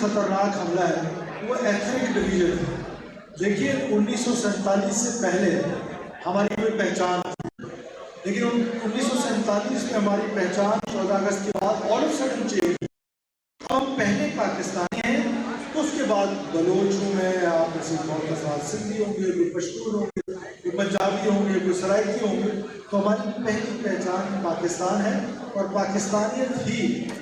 خطرناک حملہ ہے وہ ایتھنک ڈویژن ہے۔ دیکھیے 1947 سے پہلے ہماری کوئی پہچان تھی، لیکن 1947 میں ہماری پہچان 14 اگست کے بعد آل آف سڈن چینج۔ ہم پہلے پاکستانی ہیں، اس کے بعد بلوچ ہوں میں، آپ میں سے بہت افراد سندھی ہوں گے، کوئی پشتون ہوں گے، کوئی پنجابی ہوں گے، کوئی سرائکی ہوں گے، تو ہماری پہلی پہچان پاکستان ہے، اور پاکستانیت ہی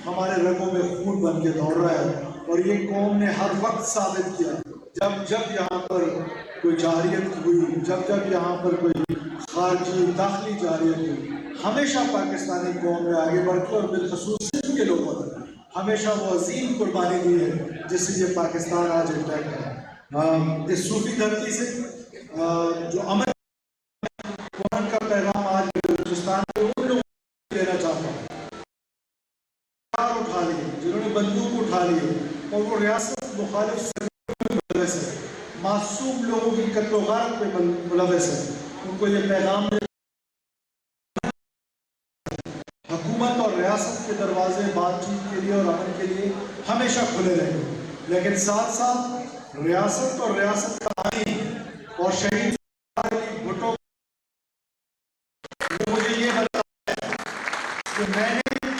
ہمارے رگوں میں خون بن کے دوڑ رہا ہے۔ اور یہ قوم نے ہر وقت ثابت کیا، جب یہاں پر کوئی جارحیت ہوئی، جب یہاں پر کوئی خارجی داخلی جارحیت ہوئی، ہمیشہ پاکستانی قوم میں آگے بڑھ کے، اور بالخصوص سندھ کے لوگوں نے ہمیشہ وہ عظیم قربانی دی ہے جس سے یہ پاکستان آج انٹیکٹ ہے۔ اس صوفی دھرتی سے جو امن کا پیغام آج بلوچستان کو ان لوگوں کو دینا چاہتا ہوں، اٹھا لیے جنہوں نے بندوق اٹھا لی اور وہ ریاست مخالف سرگرمیوں میں ملوث ہے، معصوم لوگوں کی قتل و غارت پہ ملوث ہے، ان کو یہ پیغام دے حکومت اور ریاست کے دروازے بات چیت کے لیے اور امن کے لیے ہمیشہ کھلے رہیں گے، لیکن ساتھ ساتھ ریاست اور ریاست کا آئین اور شہید بھٹو نے مجھے یہ بتایا کہ میں نے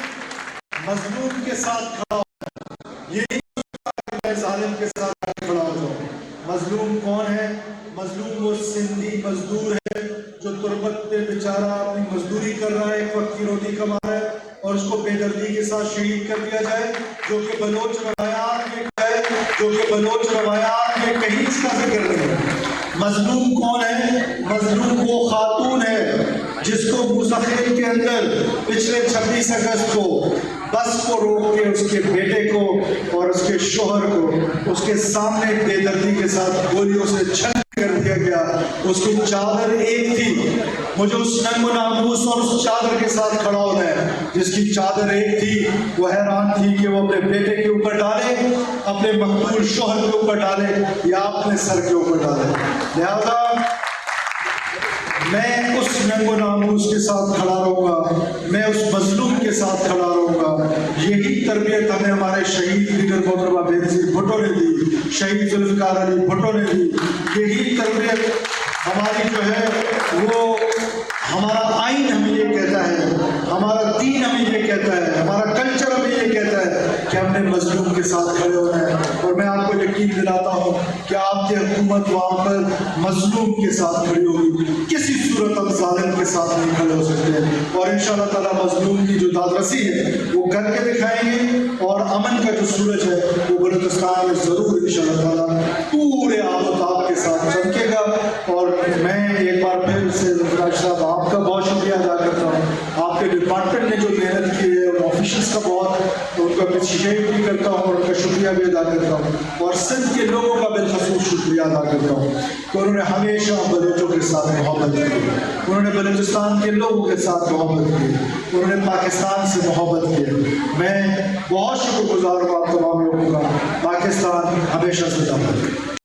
مظلوم کے ساتھ کھڑا ہوں، یہ میں ظالم کے ساتھ کھڑا ہو جاؤں۔ مظلوم کون ہے؟ مظلوم وہ سندھی مزدور ہے جو تربت پہ بیچارہ اپنی مزدوری کر رہا ہے، ایک وقت کی روٹی کما رہا ہے، اور اس کو بے دردی کے ساتھ شہید کر دیا جائے، جو کہ بلوچ روایات میں کہیں اس کا ذکر نہیں ہے۔ مظلوم کون ہے؟ مظلوم وہ خاتون ہے جس کو مستقبل کے اندر پچھلے 26 اگست کو بس کو روک کے اس کے بیٹے کو اور اس کے شوہر کو اس کے سامنے بے دردی کے ساتھ گولیوں سے چھن کر دیا گیا۔ اس کی چادر ایک تھی، مجھے اس ننگ و ناموس اور اس چادر کے ساتھ کھڑا ہونا ہے جس کی چادر ایک تھی۔ وہ حیران تھی کہ وہ اپنے بیٹے کے اوپر ڈالے، اپنے مقتول شوہر کے اوپر ڈالے، یا اپنے سر کے اوپر ڈالے۔ لہذا میں اس ننگ و ناموس کے ساتھ کھڑا رہوں گا، میں اس مظلوم کے ساتھ کھڑا رہوں گا۔ یہی تربیت ہمیں ہمارے شہید لیڈر محترمہ بینظیر بھٹو نے دی، شہید ذوالفقار علی بھٹو نے دی۔ یہی تربیت ہماری جو ہے وہ ہمارا آئین ہمیں یہ کہتا ہے، ہمارا دین ہمیں یہ کہتا ہے، ہمارا کلچر ہمیں یہ کہتا ہے کہ ہم نے مظلوم کے ساتھ کھڑے ہونا ہے۔ اور میں آپ کو یقین دلاتا ہوں کہ آپ کی حکومت وہاں پر مظلوم کے ساتھ کھڑی ہوگی، کسی صورت ہم ظالم کے ساتھ نہیں کھڑے ہو سکتے، اور انشاءاللہ تعالیٰ مظلوم کی جو دادرسی ہے وہ کر کے دکھائیں گے، اور امن کا جو سورج ہے وہ بلوچستان میں ضرور انشاءاللہ تعالیٰ پورے آب و تاب کے ساتھ چمکے گا۔ اور میں ایک بار پھر سے ذوالفقار صاحب آپ کا بہت شکریہ ادا کرتا ہوں، آپ کے ڈپارٹمنٹ نے جو محنت کی ہے، اور آفیشلس کا بہت ان کا اپریشیٹ بھی کرتا ہوں اور ان کا شکریہ بھی ادا کرتا ہوں، اور سندھ کے لوگوں کا بالخصوص شکریہ ادا کرتا ہوں کہ انہوں نے ہمیشہ بلوچوں کے ساتھ محبت کی، انہوں نے بلوچستان کے لوگوں کے ساتھ محبت کی، انہوں نے پاکستان سے محبت کی۔ میں بہت شکر گزار ہوں آپ تمام لوگوں کا۔ پاکستان ہمیشہ زندہ باد۔